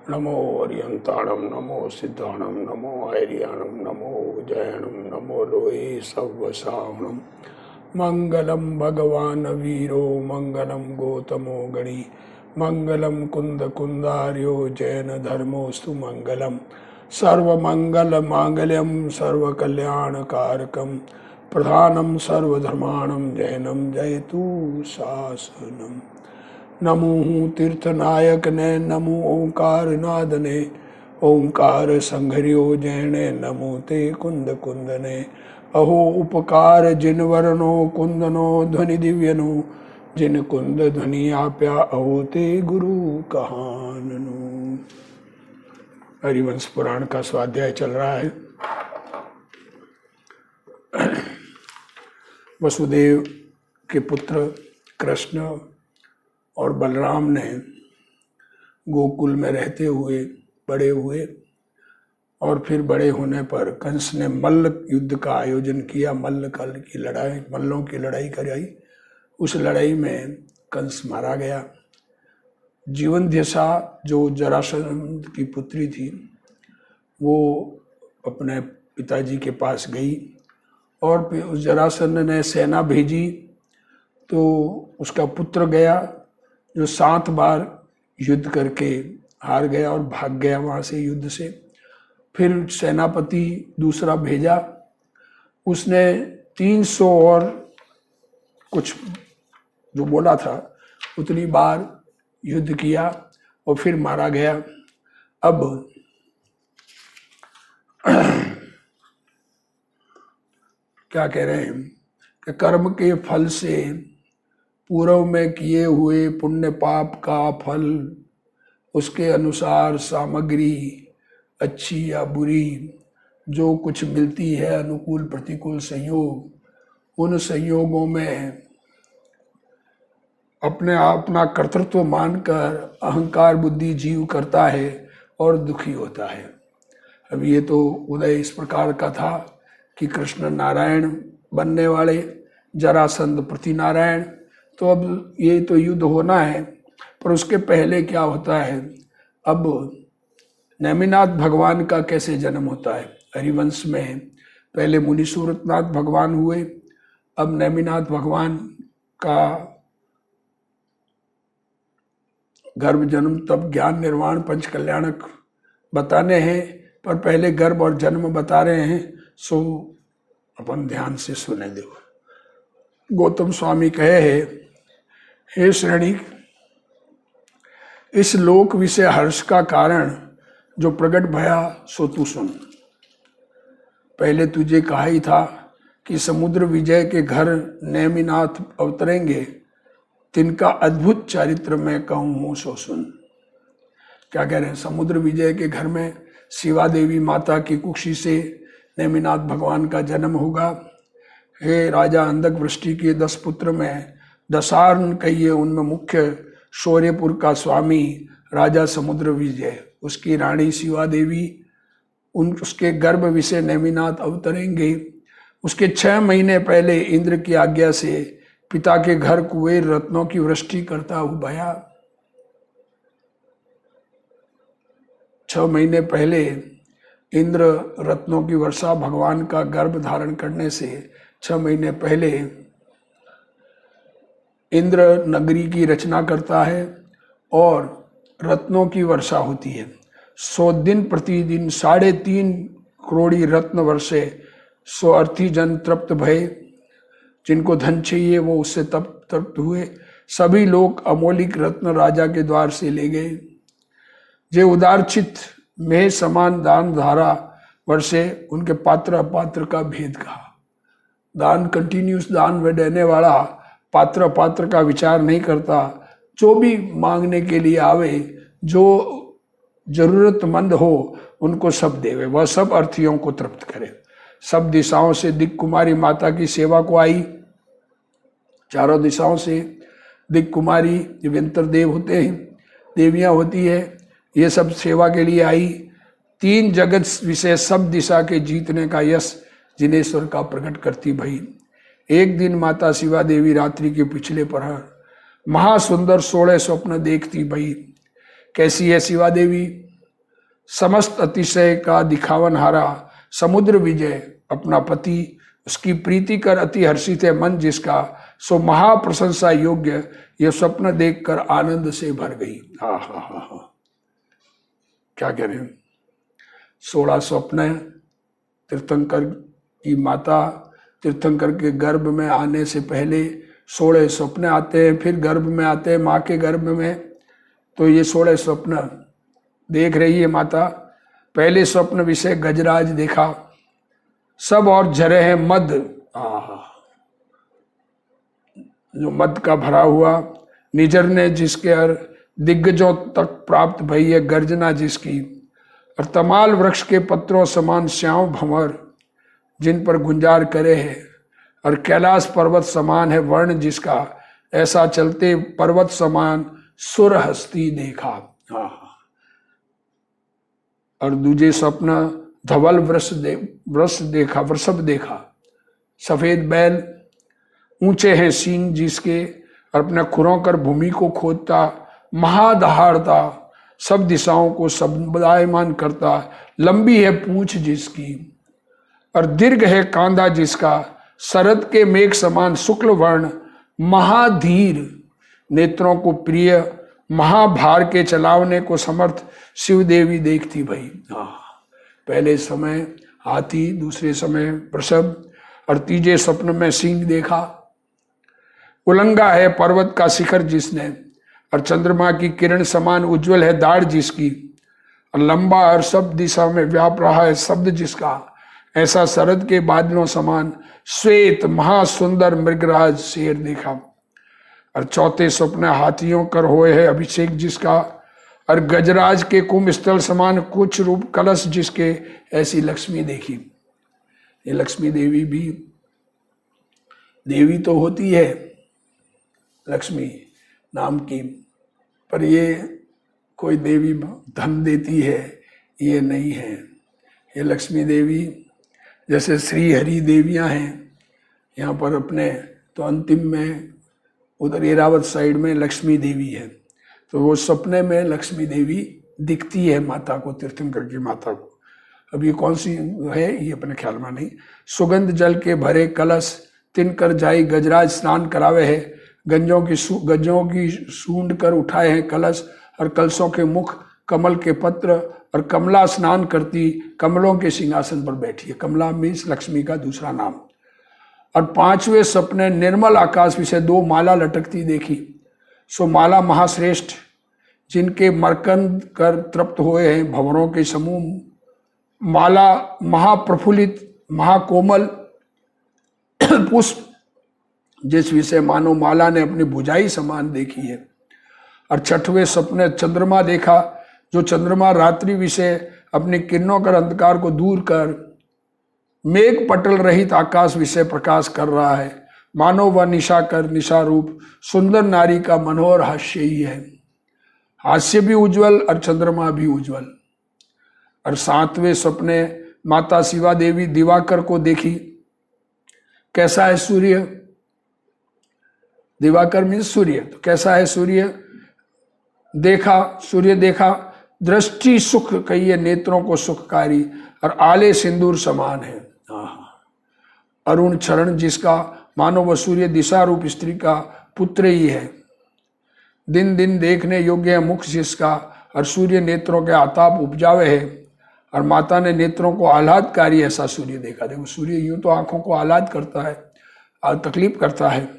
नमो अर्यंताणम नमो सिद्धाणम नमो आर्याणम नमो जयणम नमो लोये सव्वसावणम मंगलम भगवान वीरो मंगलम गौतमो गणी मंगलम कुंद कुंदार्यो जैन धर्मोस्तु मंगलम सर्वमंगल मांगल्यम सर्वकल्याणकारकम प्रधानम सर्वधर्माणम जैनम जयतु शासनम। नमो तीर्थनायक ने नमो ओंकार नाद ने ओंकार संघर्यो जैने नमो ते कुंद कुंदने अहो उपकार जिन वर्णो कुंदनो ध्वनि दिव्यनो जिन कुंद ध्वनि आप्या अहो ते गुरु कहाननो। हरिवंश पुराण का स्वाध्याय चल रहा है। वसुदेव के पुत्र कृष्ण और बलराम ने गोकुल में रहते हुए बड़े हुए और फिर बड़े होने पर कंस ने मल्ल युद्ध का आयोजन किया। मल्लों की लड़ाई कराई। उस लड़ाई में कंस मारा गया। जीवनदशा जो जरासंध की पुत्री थी वो अपने पिताजी के पास गई और फिर उस जरासंध ने सेना भेजी तो उसका पुत्र गया जो 7 बार युद्ध करके हार गया और भाग गया वहाँ से युद्ध से। फिर सेनापति दूसरा भेजा, उसने 300 और कुछ जो बोला था उतनी बार युद्ध किया और फिर मारा गया। अब क्या कह रहे हैं कि कर्म के फल से पूर्व में किए हुए पुण्य पाप का फल, उसके अनुसार सामग्री अच्छी या बुरी जो कुछ मिलती है, अनुकूल प्रतिकूल संयोग, उन संयोगों में अपना कर्तृत्व मानकर अहंकार बुद्धि जीव करता है और दुखी होता है। अब ये तो उदय इस प्रकार का था कि कृष्ण नारायण बनने वाले, जरासंध प्रति नारायण। तो अब ये तो युद्ध होना है, पर उसके पहले क्या होता है। अब नेमिनाथ भगवान का कैसे जन्म होता है। हरिवंश में पहले मुनि सूरतनाथ भगवान हुए, अब नेमिनाथ भगवान का गर्भ जन्म तब ज्ञान निर्वाण पंच कल्याणक बताने हैं, पर पहले गर्भ और जन्म बता रहे हैं। सो अपन ध्यान से सुने दो। गौतम स्वामी कहे है, हे श्रेणी, इस लोक विषय हर्ष का कारण जो प्रकट भया सो तू सुन। पहले तुझे कहा ही था कि समुद्र विजय के घर नेमिनाथ अवतरेंगे, तिनका अद्भुत चारित्र में कहूँ हूँ सो सुन। क्या कह रहे हैं। समुद्र विजय के घर में शिवा देवी माता की कुक्षी से नेमिनाथ भगवान का जन्म होगा। हे राजा अंधक वृष्टि के 10 पुत्र में दशार्न कहिए, उनमें मुख्य शौर्यपुर का स्वामी राजा समुद्र विजय, उसकी रानी शिवा देवी, उसके गर्भ विषय नेमिनाथ अवतरेंगे। उसके 6 महीने पहले इंद्र की आज्ञा से पिता के घर कुबेर रत्नों की वृष्टि करता हुआ भया। 6 महीने पहले इंद्र रत्नों की वर्षा भगवान का गर्भ धारण करने से 6 महीने पहले इंद्र नगरी की रचना करता है और रत्नों की वर्षा होती है। 100 दिन प्रतिदिन 3.5 करोड़ी रत्न वर्षे। 100 अर्थी जन तृप्त भये, जिनको धन चाहिए वो उससे तृप्त हुए। सभी लोग अमोलिक रत्न राजा के द्वार से ले गए। जे उदारचित में समान दान धारा वर्षे, उनके पात्र अपात्र का भेद कहा। दान कंटिन्यूस दान में देने वाला पात्र अपात्र का विचार नहीं करता। जो भी मांगने के लिए आवे, जो जरूरतमंद हो उनको सब देवे, वह सब अर्थियों को तृप्त करे। सब दिशाओं से दिक् कुमारी माता की सेवा को आई। चारों दिशाओं से दिक् कुमारी जो व्यंतर देव होते हैं, देवियां होती है, ये सब सेवा के लिए आई। 3 जगत विषय सब दिशा के जीतने का यश जिनेश्वर का प्रकट करती भई। एक दिन माता शिवा देवी रात्रि के पिछले प्रहर महासुंदर 16 स्वप्न देखती भई। कैसी है शिवा देवी। समस्त अतिशय का दिखावन हारा, समुद्र विजय अपना पति, उसकी प्रीति कर अति हर्षित है मन जिसका, सो महाप्रशंसा योग्य, यह स्वप्न देखकर आनंद से भर गई। हा हा हा हा, क्या कह रहे हैं। 16 स्वप्न तीर्थंकर की माता, तीर्थंकर के गर्भ में आने से पहले 16 स्वप्न आते हैं, फिर गर्भ में आते हैं माँ के गर्भ में। तो ये 16 स्वप्न देख रही है माता। पहले स्वप्न विषय गजराज देखा, सब और झरे हैं मद, जो मद का भरा हुआ, निजर ने जिसके हर दिग्गजों तक प्राप्त भई है गर्जना जिसकी, और तमाल वृक्ष के पत्रों समान श्याम भंवर, जिन पर गुंजार करे है, और कैलाश पर्वत समान है वर्ण जिसका, ऐसा चलते पर्वत समान सुर हस्ती देखा। और दूजे स्वप्न धवल वृषभ देखा, सफेद बैल, ऊंचे हैं सींग जिसके, और अपने खुरों कर भूमि को खोदता, महादहाड़ता, सब दिशाओं को समुदायमान करता, लंबी है पूंछ जिसकी, और दीर्घ है कांधा जिसका, शरद के मेघ समान शुक्ल वर्ण, महाधीर, नेत्रों को प्रिय, महाभार के चलावने को समर्थ शिव देवी देखती भई। पहले समय हाथी, दूसरे समय वृषभ, और तीजे स्वप्न में सिंह देखा। उलंगा है पर्वत का शिखर जिसने, और चंद्रमा की किरण समान उज्जवल है दाढ़ जिसकी, और लंबा और सब दिशा में व्याप रहा है शब्द जिसका, ऐसा शरद के बादलों समान श्वेत महासुंदर मृगराज शेर देखा। और चौथे स्वप्न हाथियों कर होए है अभिषेक जिसका, और गजराज के कुंभ स्थल समान कुछ रूप कलश जिसके, ऐसी लक्ष्मी देखी। ये लक्ष्मी देवी भी देवी तो होती है लक्ष्मी नाम की, पर ये कोई देवी धन देती है ये नहीं है। ये लक्ष्मी देवी जैसे श्री हरि देवियां हैं यहाँ पर अपने, तो अंतिम में उधर एरावत साइड में लक्ष्मी देवी है। तो वो सपने में लक्ष्मी देवी दिखती है माता को, तीर्थंकर की माता को। अब ये कौन सी है ये अपने ख्याल में नहीं। सुगंध जल के भरे कलश, तिनकर जाई गजराज स्नान करावे है, गंजों की सूंड कर उठाए हैं कलश, और कलशों के मुख कमल के पत्र, और कमला स्नान करती कमलों के सिंहासन पर बैठी है। कमला मीन्स लक्ष्मी का दूसरा नाम। और पांचवें सपने निर्मल आकाश विषय 2 माला लटकती देखी, सो माला महाश्रेष्ठ, जिनके मरकंद कर तृप्त हुए हैं भंवरों के समूह, माला महाप्रफुल्लित महाकोमल पुष्प जिस विषय मानो माला ने अपनी भुजाई समान देखी है। और छठवें सपने चंद्रमा देखा, जो चंद्रमा रात्रि विषय अपनी किरणों कर अंधकार को दूर कर मेघ पटल रहित आकाश विषय प्रकाश कर रहा है, मानो वह निशा कर निशा रूप सुंदर नारी का मनोहर हास्य ही है। हास्य भी उज्जवल और चंद्रमा भी उज्जवल। और 7वें सपने माता शिवा देवी दिवाकर को देखी। कैसा है सूर्य, दिवाकर मीन्स सूर्य, तो कैसा है सूर्य देखा, सूर्य देखा, दृष्टि सुख कहिए नेत्रों को सुखकारी, और आले सिंदूर समान है। अरुण चरण जिसका, मानो वह सूर्य दिशा रूप स्त्री का पुत्र ही है। दिन दिन देखने योग्य मुख जिसका, और सूर्य नेत्रों के आताप उपजावे है। और माता ने नेत्रों को आह्लादकारी ऐसा सूर्य देखा। देखो सूर्य यूं तो आंखों को आह्लाद करता है, तकलीफ करता है,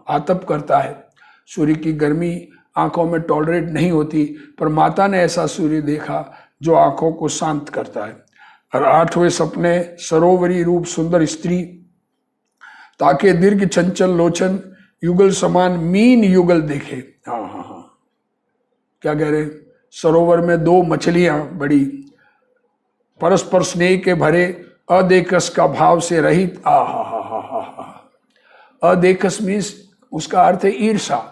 आतप करता है। सूर्य की गर्मी आंखों में टॉलरेट नहीं होती, पर माता ने ऐसा सूर्य देखा जो आंखों को शांत करता है। और 8वें सपने सरोवरी रूप सुंदर स्त्री, ताकि दीर्घ चंचल लोचन युगल समान मीन युगल देखे। क्या कह रहे, सरोवर में 2 मछलियां बड़ी, परस्पर स्नेह के भरे, अदेकस का भाव से रहित। अदेकस मीन्स उसका अर्थ है ईर्षा,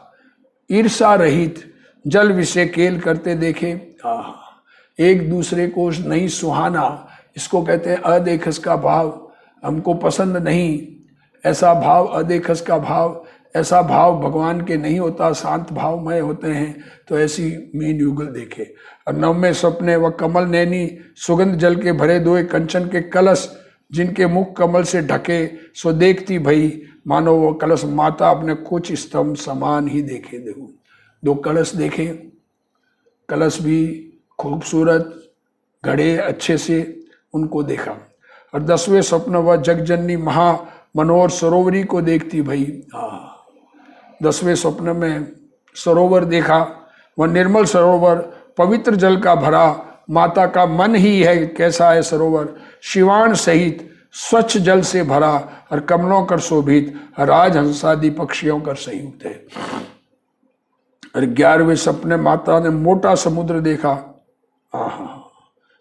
ईर्षा रहित, जल विषय केल करते देखे। एक दूसरे को नहीं सुहाना, इसको कहते हैं अदेखस का भाव। हमको पसंद नहीं, ऐसा भाव, अदेखस का भाव, ऐसा भाव भगवान के नहीं होता, शांत भावमय होते हैं। तो ऐसी मीन युगल देखे। और नवमे स्वप्ने वह कमल नैनी सुगंध जल के भरे दो कंचन के कलश, जिनके मुख कमल से ढके, सो देखती भई मानो वो कलश माता अपने कुछ स्तंभ समान ही देखे। देखो, दो कलश देखे, कलश भी खूबसूरत घड़े अच्छे से, उनको देखा। और 10वें स्वप्न वह जगजननी महा मनोहर सरोवरी को देखती भई। 10वें स्वप्न में सरोवर देखा, वह निर्मल सरोवर पवित्र जल का भरा, माता का मन ही है कैसा है सरोवर, शिवान सहित स्वच्छ जल से भरा, और कमलों कर शोभित, राजहंसादि पक्षियों कर संयुक्त है। और 11वें सपने माता ने मोटा समुद्र देखा।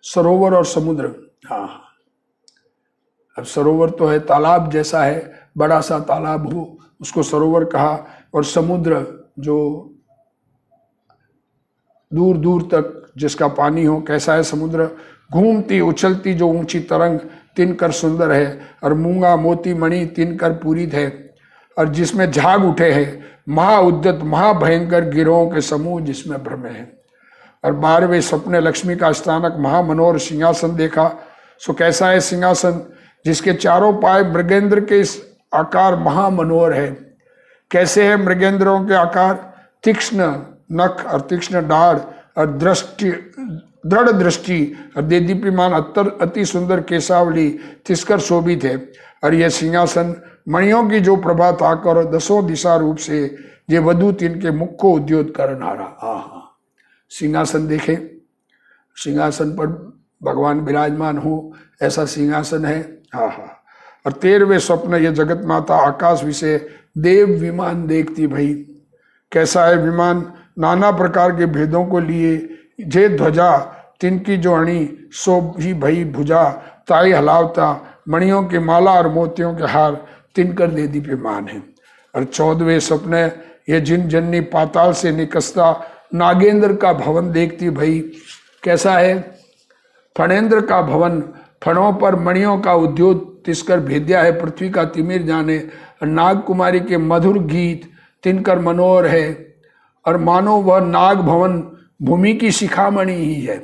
सरोवर और समुद्र, अब सरोवर तो है तालाब जैसा है, बड़ा सा तालाब हो उसको सरोवर कहा। और समुद्र जो दूर दूर तक जिसका पानी हो, कैसा है समुद्र, घूमती उछलती जो ऊंची तरंग, तिनकर सुंदर है। और मूंगा मोती मणि तिनकर पूरित है, और जिसमें झाग उठे हैं महाउद्यत महाभयंकर गिरोहों के समूह जिसमें भ्रमे हैं। और 12वें सपने लक्ष्मी का स्थानक महामनोहर सिंहासन देखा। सो कैसा है सिंहासन, जिसके चारों पाए मृगेंद्र के इस आकार महामनोहर है। कैसे है मृगेंद्रों के आकार, तीक्ष्ण नख और तीक्ष्ण दाढ़ और दृढ़ दृष्टि और देदीप्यमान अति सुंदर केशावली तिस्कर शोभित है। और यह सिंहासन मणियों की जो प्रभा ताकर और 10 दिशा रूप से ये वधूत इनके मुख को उद्योत कर नारा। सिंहासन देखे, सिंहासन पर भगवान विराजमान हो ऐसा सिंहासन है। और 13वें स्वप्न ये जगत माता आकाश विषय देव विमान देखती भई। कैसा है विमान, नाना प्रकार के भेदों को लिए, जे ध्वजा तिनकी जो अणी, सो भी भई भुजा, ताई हलावता मणियों के माला और मोतियों के हार, तिनकर दे दीप्यमान है। और 14वें स्वप्न ये जिन जननी पाताल से निकसता नागेंद्र का भवन देखती भई। कैसा है, फणेंद्र का भवन, फणों पर मणियों का उद्योग तिसकर भेद्या है, पृथ्वी का तिमिर जाने। और नाग कुमारी के मधुर गीत तिनकर मनोहर है, और मानो वह नाग भवन भूमि की शिखामणि ही है।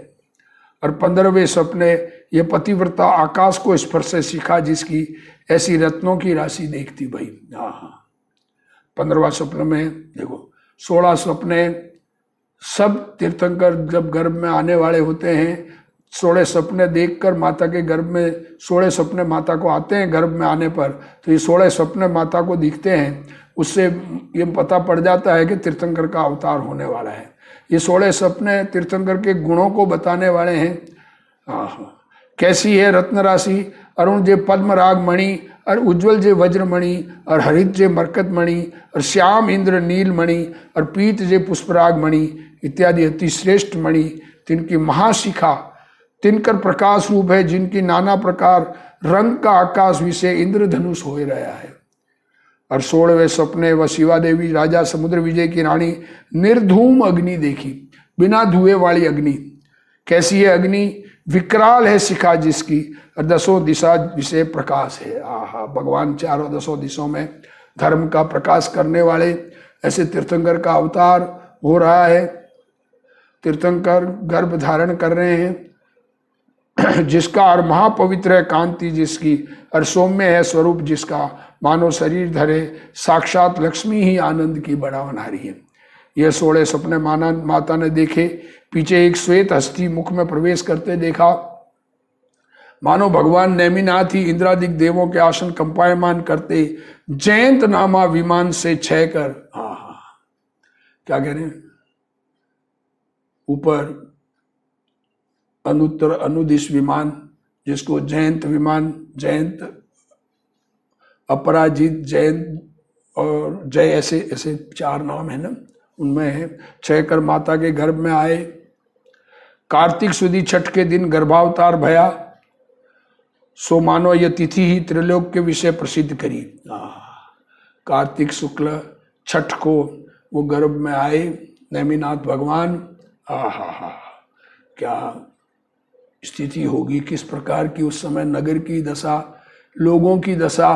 और 15वें स्वप्ने ये पतिव्रता आकाश को स्पर्श से शिखा जिसकी, ऐसी रत्नों की राशि देखती भई। 15वां स्वप्न में देखो, 16 स्वप्ने सब तीर्थंकर जब गर्भ में आने वाले होते हैं, 16 सपने देखकर माता के गर्भ में, 16 सपने माता को आते हैं गर्भ में आने पर, तो ये 16 सपने माता को दिखते हैं। उससे ये पता पड़ जाता है कि तीर्थंकर का अवतार होने वाला है। ये 16 सपने तीर्थंकर के गुणों को बताने वाले हैं। कैसी है रत्न राशि, अरुण जे पद्मराग मणि, और उज्ज्वल जे वज्रमणि, और हरित जे मरकत मणि, और श्याम इंद्र नील मणि, और पीत जे पुष्पराग मणि इत्यादि अति श्रेष्ठ मणि, तिनकी महाशिखा तिनकर प्रकाश रूप है, जिनकी नाना प्रकार रंग का आकाश विषय इंद्रधनुष हो रहा है। और 16वें सपने वह शिवा देवी राजा समुद्र विजय की रानी निर्धूम अग्नि देखी, बिना धुएं वाली अग्नि। कैसी है अग्नि, विकराल है शिखा जिसकी, और 10 दिशा विषय प्रकाश है। भगवान चारों 10 दिशाओं में धर्म का प्रकाश करने वाले ऐसे तीर्थंकर का अवतार हो रहा है। तीर्थंकर गर्भ धारण कर रहे हैं, जिसका और महापवित्र है कांति जिसकी, और सौम्य है स्वरूप जिसका, मानो शरीर धरे साक्षात लक्ष्मी ही आनंद की बड़ा बना रही है। यह 16 सपने माता ने देखे। पीछे एक श्वेत हस्ती मुख में प्रवेश करते देखा, मानो भगवान नेमिनाथ ही इंद्रादिक देवों के आसन कंपायमान करते जयंत नामा विमान से छह कर। क्या कह रहे हैं, ऊपर अनुत्तर अनुदिश विमान, जिसको जयंत विमान, जयंत अपराजित जयंत और जय ऐसे ऐसे 4 नाम है ना, उनमें है। 6 कर माता के गर्भ में आए। कार्तिक सुदी छठ के दिन गर्भावतार भया, सो मानो यह तिथि ही त्रिलोक के विषय प्रसिद्ध करी। कार्तिक शुक्ल छठ को वो गर्भ में आए नेमिनाथ भगवान। क्या स्थिति होगी, किस प्रकार की उस समय नगर की दशा, लोगों की दशा।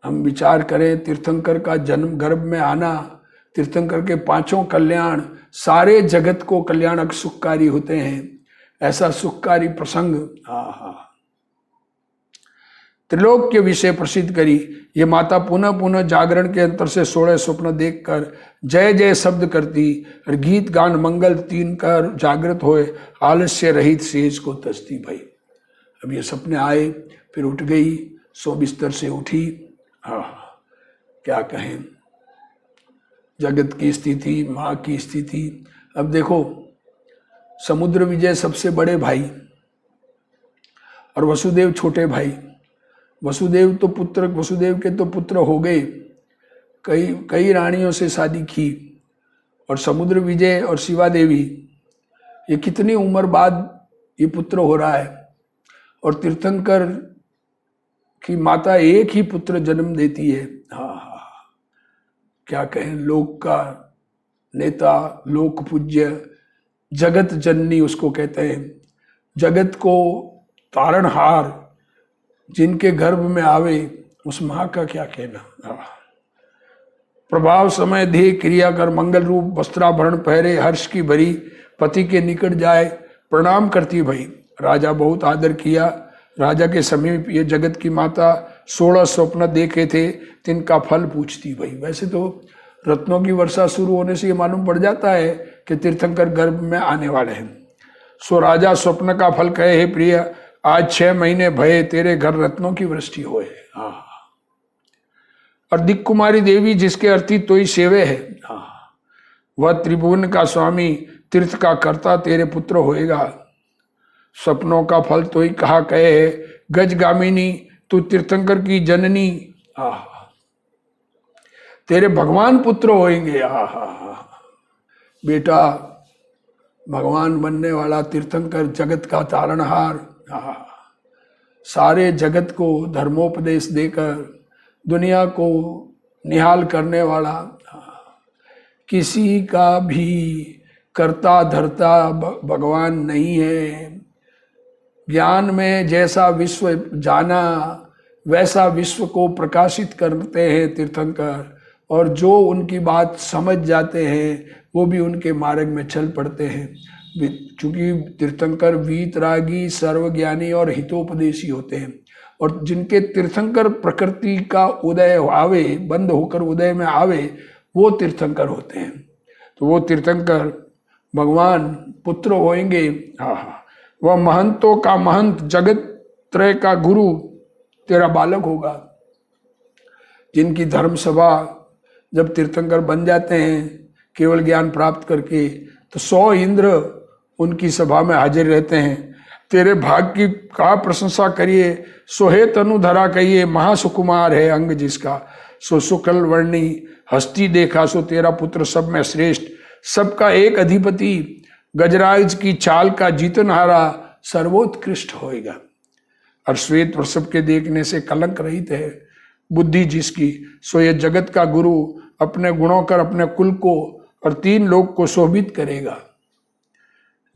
हम विचार करें, तीर्थंकर का जन्म, गर्भ में आना, तीर्थंकर के पांचों कल्याण सारे जगत को कल्याणक सुखकारी होते हैं। ऐसा सुखकारी प्रसंग त्रिलोक के विषय प्रसिद्ध करी। ये माता पुनः पुनः जागरण के अंतर से 16 स्वप्न देखकर जय जय शब्द करती और गीत गान मंगल तीन कर जागृत होए, आलस्य रहित सेज को तजती। भाई अब ये सपने आए, फिर उठ गई, सो बिस्तर से उठी। क्या कहें, जगत की स्थिति, माँ की स्थिति। अब देखो, समुद्र विजय सबसे बड़े भाई और वसुदेव छोटे भाई। वसुदेव के तो पुत्र हो गए, कई रानियों से शादी की। और समुद्र विजय और शिवा देवी, ये कितनी उम्र बाद ये पुत्र हो रहा है। और तीर्थंकर की माता एक ही पुत्र जन्म देती है। क्या कहें, लोक का नेता, लोक पूज्य, जगत जननी उसको कहते हैं। जगत को तारणहार जिनके गर्भ में आवे, उस माँ का क्या कहना। प्रभाव समय देह क्रिया कर मंगल रूप वस्त्राभरण पहरे, हर्ष की भरी पति के निकट जाए प्रणाम करती। भाई राजा बहुत आदर किया। राजा के समीप ये जगत की माता 16 स्वप्न देखे थे, तिनका फल पूछती। भाई वैसे तो रत्नों की वर्षा शुरू होने से ये मालूम पड़ जाता है कि तीर्थंकर गर्भ में आने वाले हैं। सो राजा स्वप्न का फल कहे, हे प्रिय, आज 6 महीने भये तेरे घर रत्नों की वृष्टि होए। और दिक् कुमारी देवी जिसके अर्थी तोई सेवे है, वह त्रिभुवन का स्वामी तीर्थ का कर्ता तेरे पुत्र होएगा। सपनों का फल तो ही कहा कहे, गजगामिनी तू तीर्थंकर की जननी, तेरे भगवान पुत्र होएंगे। बेटा भगवान बनने वाला तीर्थंकर, जगत का तारणहार, सारे जगत को धर्मोपदेश देकर दुनिया को निहाल करने वाला, किसी का भी कर्ता धर्ता भगवान नहीं है। ज्ञान में जैसा विश्व जाना, वैसा विश्व को प्रकाशित करते हैं तीर्थंकर। और जो उनकी बात समझ जाते हैं वो भी उनके मार्ग में चल पड़ते हैं। चूंकि तीर्थंकर वीतरागी, सर्वज्ञानी और हितोपदेशी होते हैं। और जिनके तीर्थंकर प्रकृति का उदय आवे, बंद होकर उदय में आवे, वो तीर्थंकर होते हैं। तो वो तीर्थंकर भगवान पुत्र होंगे। वह महंतों का महंत, जगत त्रय का गुरु तेरा बालक होगा। जिनकी धर्म सभा जब तीर्थंकर बन जाते हैं केवल ज्ञान प्राप्त करके, तो 100 इंद्र उनकी सभा में हाजिर रहते हैं। तेरे भाग की का प्रशंसा करिए, सोहे तनु धरा कहिए, महासुकुमार है अंग जिसका, सो शुक्ल वर्णी हस्ती देखा, सो तेरा पुत्र सब में श्रेष्ठ, सबका एक अधिपति, गजराज की चाल का जीतनहारा, सर्वोत्कृष्ट होएगा। और श्वेत वृषभ के देखने से कलंक रहित है बुद्धि जिसकी, सो ये जगत का गुरु अपने गुणों कर अपने कुल को और 3 लोक को शोभित करेगा।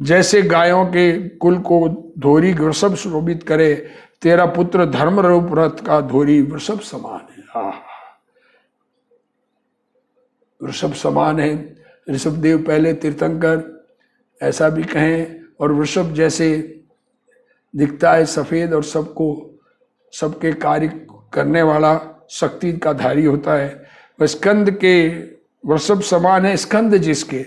जैसे गायों के कुल को धोरी वृषभ शोभित करे, तेरा पुत्र धर्म रूप रथ का धोरी वृषभ समान है। वृषभ समान है। ऋषभ देव पहले तीर्थंकर ऐसा भी कहें। और वृषभ जैसे दिखता है सफेद और सबके कार्य करने वाला शक्ति का धारी होता है, वह स्कंद के वृषभ समान है। स्कंद जिसके,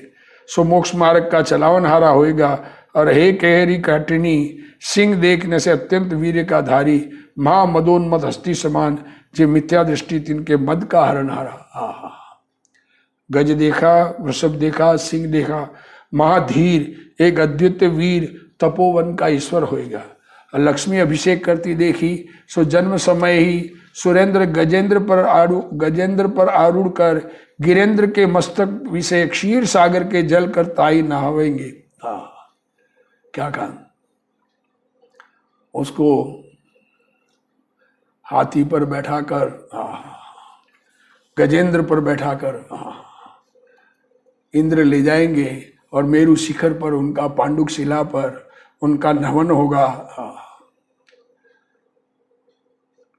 सो मोक्ष मार्ग का चलावनहारा होएगा। और हे कहरी काटिनी, सिंह देखने से अत्यंत वीर्य का धारी, महा मदोन्मद हस्ती समान, जे मिथ्या दृष्टि तिनके मद का हरणहारा। गज देखा, वृषभ देखा, सिंह देखा, महाधीर, एक अद्वितीय वीर, तपोवन का ईश्वर होएगा। लक्ष्मी अभिषेक करती देखी, सो जन्म समय ही सुरेंद्र गजेंद्र पर आरूढ़ कर, गिरेंद्र के मस्तक विषय क्षीर सागर के जल कर ताई नहावेंगे। क्या कहा, उसको हाथी पर बैठाकर, गजेंद्र पर बैठाकर इंद्र ले जाएंगे और मेरु शिखर पर, उनका पांडुक शिला पर उनका नमन होगा।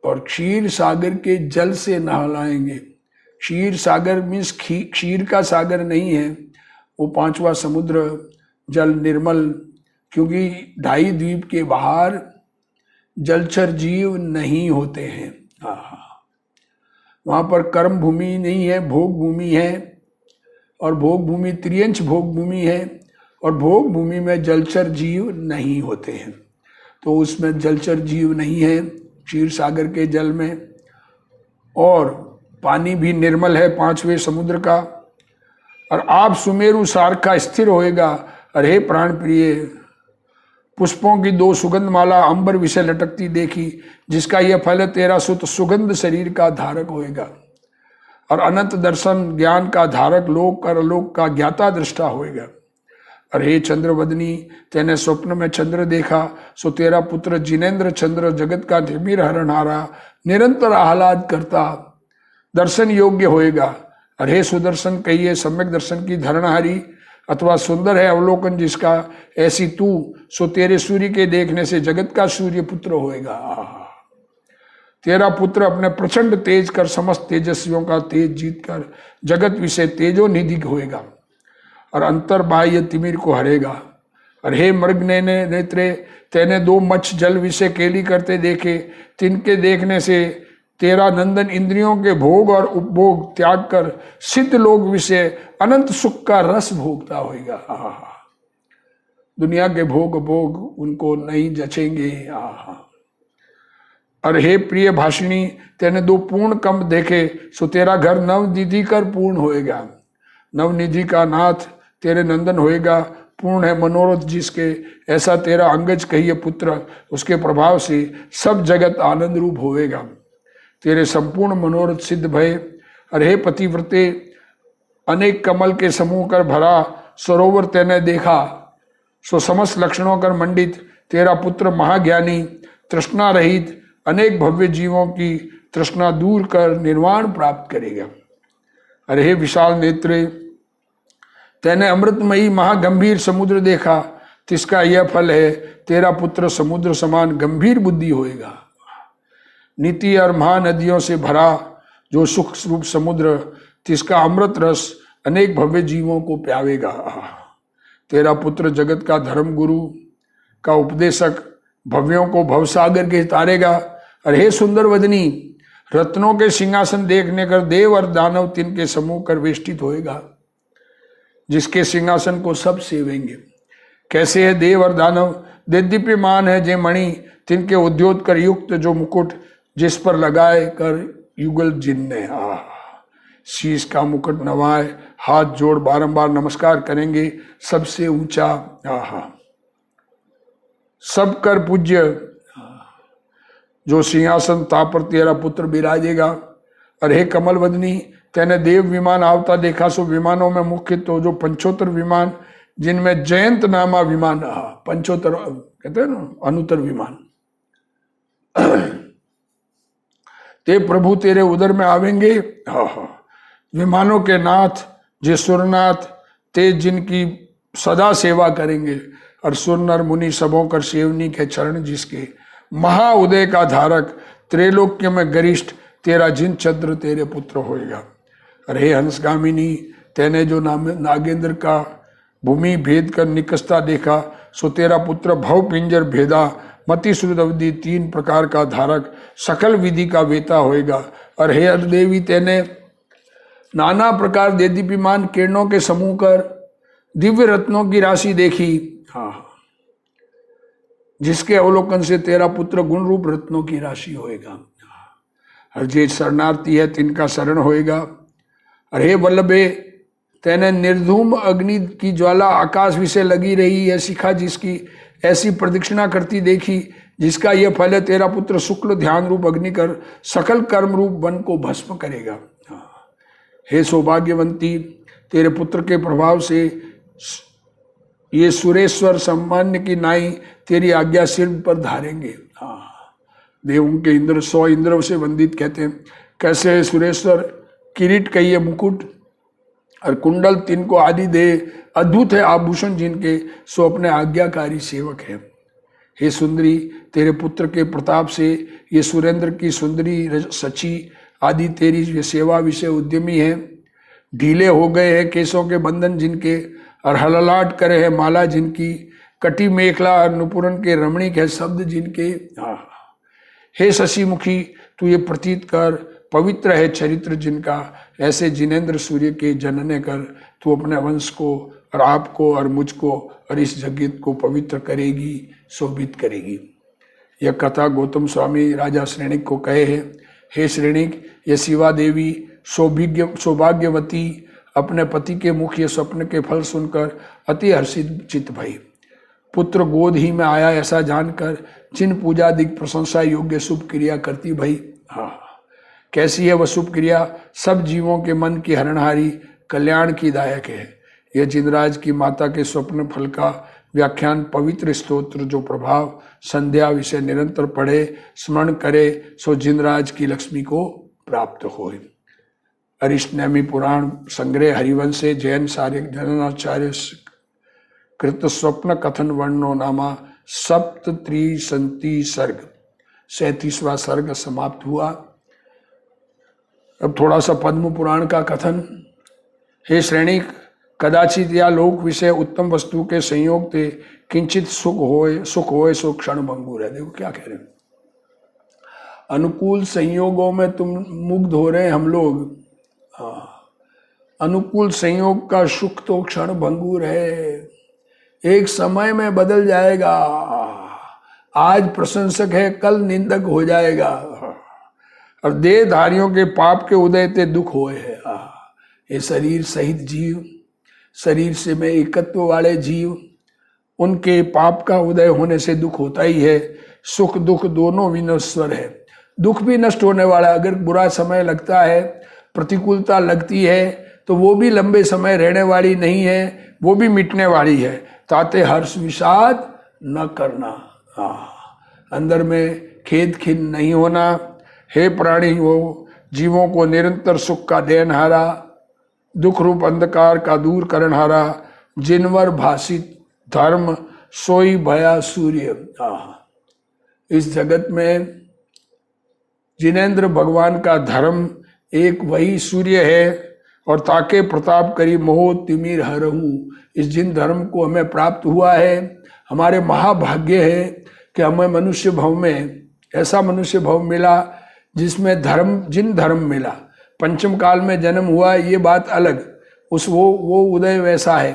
और क्षीर सागर के जल से नहलाएंगे। क्षीर सागर मीन्स क्षीर का सागर नहीं है, वो पांचवा समुद्र, जल निर्मल, क्योंकि ढाई द्वीप के बाहर जलचर जीव नहीं होते हैं। वहां पर कर्म भूमि नहीं है, भोग भूमि है, और भोग भूमि त्रियंश भोग भूमि है, और भोग भूमि में जलचर जीव नहीं होते हैं। तो उसमें जलचर जीव नहीं है क्षीर सागर के जल में, और पानी भी निर्मल है पांचवें समुद्र का। और आप सुमेरु सार का स्थिर होएगा। अरे प्राण प्रिय, पुष्पों की 2 सुगंध माला अंबर विषय लटकती देखी, जिसका यह फल है तेरा सुत सुगंध शरीर का धारक होएगा। और अनंत दर्शन ज्ञान का धारक, लोक और अलोक का ज्ञाता दृष्टा होएगा। अरे चंद्रवदनी, तेने स्वप्न में चंद्र देखा, सो तेरा पुत्र जिनेन्द्र चंद्र जगत का निमिर हरणहारा, निरंतर आह्लाद करता दर्शन योग्य होएगा। अरे सुदर्शन कहिए सम्यक दर्शन की धरणहारी, अथवा सुंदर है अवलोकन जिसका, ऐसी तू, सो तेरे सूर्य के देखने से जगत का सूर्य पुत्र होएगा। तेरा पुत्र अपने प्रचंड तेज कर समस्त तेजस्वियों का तेज जीत कर जगत विषय तेजो निधि होएगा, और अंतर बाह्य तिमिर को हरेगा। और हे मृग ने नेत्रे, तेने 2 मच्छ जल विषय केली करते देखे, तिनके देखने से तेरा नंदन इंद्रियों के भोग और उपभोग त्याग कर सिद्ध लोक विषय अनंत सुख का रस भोगता होगा। दुनिया के भोग उनको नहीं जचेंगे। और हे प्रिय भाषिणी, तेने 2 पूर्ण कंब देखे, सो तेरा घर नवनिधि कर पूर्ण होएगा। नवनिधि का नाथ तेरे नंदन होएगा, पूर्ण है मनोरथ जिसके, ऐसा तेरा अंगज कहिए पुत्र, उसके प्रभाव से सब जगत आनंद रूप होएगा। तेरे संपूर्ण मनोरथ सिद्ध भय। अरे पतिव्रते, अनेक कमल के समूह कर भरा सरोवर तेने देखा, सो समस्त लक्षणों कर मंडित तेरा पुत्र महाज्ञानी, तृष्णा रहित अनेक भव्य जीवों की तृष्णा दूर कर निर्वाण प्राप्त करेगा। अरे विशाल नेत्रे, तेने अमृतमयी महागंभीर समुद्र देखा, तिसका यह फल है तेरा पुत्र समुद्र समान गंभीर बुद्धि होएगा। नीति और महानदियों से भरा जो सुख रूप समुद्र, तिसका अमृत रस अनेक भव्य जीवों को प्यावेगा। तेरा पुत्र जगत का धर्म गुरु का उपदेशक भव्यों को भवसागर के तारेगा। अरे सुंदर वदनी, रत्नों के सिंहासन देखने कर देव और दानव तिनके समूह कर वेष्टित होएगा, जिसके सिंहासन को सब सेवेंगे। कैसे है देव और दानव, देदीप्यमान है जे मणि, तिनके उद्योत कर युक्त जो मुकुट, जिस पर लगाए कर युगल जिन्ने। शीश का मुकुट नवाए, हाथ जोड़ बारंबार नमस्कार करेंगे, सबसे ऊंचा सब कर पूज्य जो सिंहासन ता पर तेरा पुत्र विराजेगा। अरे कमल वदनी, तेने देव विमान आवता देखा, सो विमानों में मुख्य तो जो पंचोत्तर विमान, जिनमें जयंत नामा विमान, पंचोत्तर कहते हैं ना, अनुत्तर विमान, ते प्रभु तेरे उदर में आवेंगे। विमानों के नाथ जे सुरनाथ, ते जिनकी सदा सेवा करेंगे, और सुर नर मुनि सबों कर सेवनी के चरण जिसके, महाउदय का धारक त्रैलोक्य में गरिष्ठ तेरा जिन चंद्र तेरे पुत्र होएगा। अरे हंसगामिनी, तेने जो नागेंद्र का भूमि भेद कर निकसता देखा, सो तेरा पुत्र भव पिंजर भेदा, मति श्रुत अवधि 3 प्रकार का धारक सकल विधि का वेता होएगा। और हे देवी, तेने नाना प्रकार देदीप्यमान किरणों के समूह कर दिव्य रत्नों की राशि देखी, जिसके अवलोकन से तेरा पुत्र गुण रूप रत्नों की राशि होएगा। हर जे शरणार्थी है तिनका शरण होएगा। अरे वल्लभे, तेने निर्धूम अग्नि की ज्वाला आकाश विषय लगी रही है शिखा जिसकी, ऐसी प्रदक्षिणा करती देखी, जिसका यह फल है तेरा पुत्र शुक्ल ध्यान रूप अग्नि कर सकल कर्म रूप वन को भस्म करेगा। हे सौभाग्यवंती, तेरे पुत्र के प्रभाव से ये सुरेश्वर सम्मान्य की नाई तेरी आज्ञा सिर पर धारेंगे। देवों के इंद्र 100 इंद्र से वंदित कहते हैं। कैसे है सुरेश्वर, किरीट कहिए मुकुट और कुंडल तिनको आदि दे, अद्भुत है आभूषण जिनके, सो अपने आज्ञाकारी सेवक है। हे सुंदरी, तेरे पुत्र के प्रताप से ये सुरेंद्र की सुंदरी सची आदि तेरी ये सेवा विषय उद्यमी है। ढीले हो गए हैं केसों के बंधन जिनके, और हललाट करे है माला जिनकी, कटी मेखला और नुपुरन के रमणीक है शब्द जिनके। हे शशि मुखी, तू ये प्रतीत कर पवित्र है चरित्र जिनका, ऐसे जिनेन्द्र सूर्य के जनने कर तू अपने वंश को और आपको और मुझको और इस जगत को पवित्र करेगी, शोभित करेगी। यह कथा गौतम स्वामी राजा श्रेणिक को कहे है। हे श्रेणिक, ये शिवा देवी सौभाग्यवती अपने पति के मुख ये स्वप्न के फल सुनकर अति हर्षित चित्त भई। पुत्र गोद ही में आया ऐसा जानकर जिन पूजा दिग प्रशंसा योग्य शुभ क्रिया करती भई। कैसी है वह शुभ क्रिया? सब जीवों के मन की हरणहारी, कल्याण की दायक है। यह जिनराज की माता के स्वप्न फल का व्याख्यान पवित्र स्तोत्र जो प्रभाव संध्या विषय निरंतर पढ़े स्मरण करे, सो जिनराज की लक्ष्मी को प्राप्त होए। अरिष्टनेमि पुराण संग्रह हरिवंश से जैन सारे जनाचार्य कृत स्वप्न कथन वर्णो नामा सप्तत्रिशंति सर्ग 37वां सर्ग समाप्त हुआ। अब थोड़ा सा पद्म पुराण का कथन। हे श्रेणिक, कदाचित या लोक विषय उत्तम वस्तु के संयोग थे, किंचित सुख होए सो क्षण भंगुर है। देखो क्या कह रहे हैं, अनुकूल संयोगों में तुम मुग्ध हो रहे हैं हम लोग। अनुकूल संयोग का सुख तो क्षण भंगुर है, एक समय में बदल जाएगा। आज प्रशंसक है, कल निंदक हो जाएगा। और देहधारियों के पाप के उदय ते दुख होए है। ये शरीर सहित जीव, शरीर से में एकत्व वाले जीव, उनके पाप का उदय होने से दुख होता ही है। सुख दुख दोनों विनश्वर है। दुख भी नष्ट होने वाला है। अगर बुरा समय लगता है, प्रतिकूलता लगती है, तो वो भी लंबे समय रहने वाली नहीं है, वो भी मिटने वाली है। ताते हर्ष विषाद न करना, अंदर में खेद खिन्न नहीं होना। हे प्राणी हो, जीवों को निरंतर सुख का देनहारा, दुख रूप अंधकार का दूर करनहारा, जिनवर भाषित धर्म सोई भया सूर्य। इस जगत में जिनेन्द्र भगवान का धर्म एक वही सूर्य है, और ताके प्रताप करी मोह तिमिर हरहूं। इस जिन धर्म को हमें प्राप्त हुआ है, हमारे महाभाग्य है कि हमें मनुष्य भव में ऐसा मनुष्य भव मिला जिसमें धर्म, जिन धर्म मिला। पंचम काल में जन्म हुआ ये बात अलग, वो उदय वैसा है।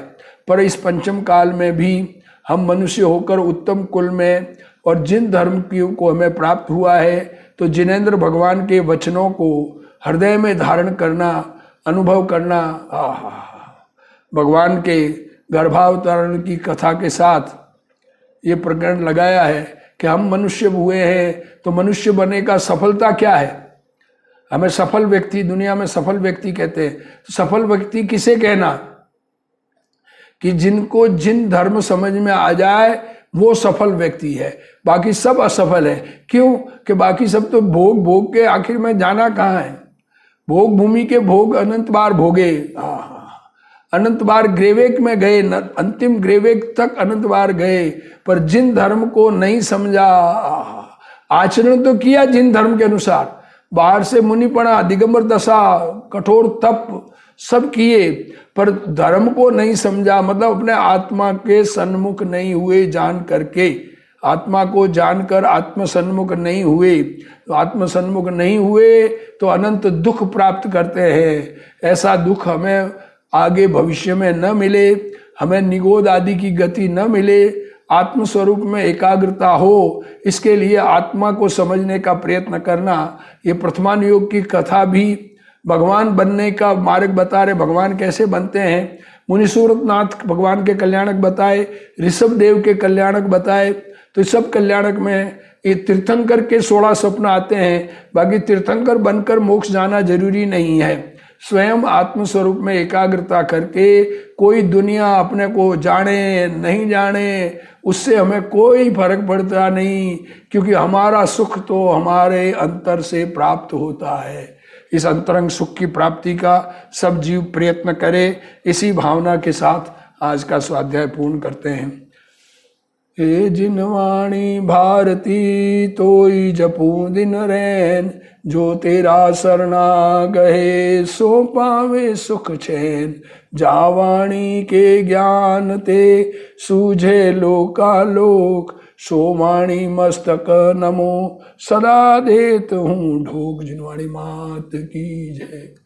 पर इस पंचम काल में भी हम मनुष्य होकर उत्तम कुल में, और जिन धर्म को हमें प्राप्त हुआ है, तो जिनेन्द्र भगवान के वचनों को हृदय में धारण करना, अनुभव करना। भगवान के गर्भावतरण की कथा के साथ ये प्रकरण लगाया है कि हम मनुष्य हुए हैं, तो मनुष्य बनने का सफलता क्या है? हमें सफल व्यक्ति, दुनिया में सफल व्यक्ति कहते हैं। तो सफल व्यक्ति किसे कहना? कि जिनको जिन धर्म समझ में आ जाए वो सफल व्यक्ति है, बाकी सब असफल है। क्यों? कि बाकी सब तो भोग भोग के आखिर में जाना कहाँ है? भोग भूमि के भोग अनंत बार भोगे, अनंत बार ग्रेवेक में गए, अंतिम ग्रेवेक तक अनंत बार गए, पर जिन धर्म को नहीं समझा, आचरण तो किया जिन धर्म के अनुसार, बाहर से मुनिपणा, दिगंबर दशा, कठोर तप सब किए, पर धर्म को नहीं समझा। मतलब अपने आत्मा के सन्मुख नहीं हुए जान करके, आत्मा को जानकर आत्मसन्मुख नहीं हुए, तो आत्मसन्मुख नहीं हुए तो अनंत दुख प्राप्त करते हैं। ऐसा दुख हमें आगे भविष्य में न मिले, हमें निगोद आदि की गति न मिले, आत्मस्वरूप में एकाग्रता हो, इसके लिए आत्मा को समझने का प्रयत्न करना। ये प्रथमान योग की कथा भी भगवान बनने का मार्ग बता रहे। भगवान कैसे बनते हैं? मुनिसूरतनाथ भगवान के कल्याणक बताए, ऋषभ देव के कल्याणक बताए। तो सब कल्याणक में ये तीर्थंकर के 16 स्वप्न आते हैं। बाकी तीर्थंकर बनकर मोक्ष जाना जरूरी नहीं है। स्वयं आत्मस्वरूप में एकाग्रता करके, कोई दुनिया अपने को जाने नहीं जाने, उससे हमें कोई फर्क पड़ता नहीं, क्योंकि हमारा सुख तो हमारे अंतर से प्राप्त होता है। इस अंतरंग सुख की प्राप्ति का सब जीव प्रयत्न करे। इसी भावना के साथ आज का स्वाध्याय पूर्ण करते हैं। हे जिनवाणी भारती तोई जपू दिन रैन, जो तेरा सरना गहे सो पावे सुख चैन। जावाणी के ज्ञान ते सूझे लोकालोक, सो वाणी मस्तक नमो सदा देत हूँ ढोक। जिनवाणी मात की जय।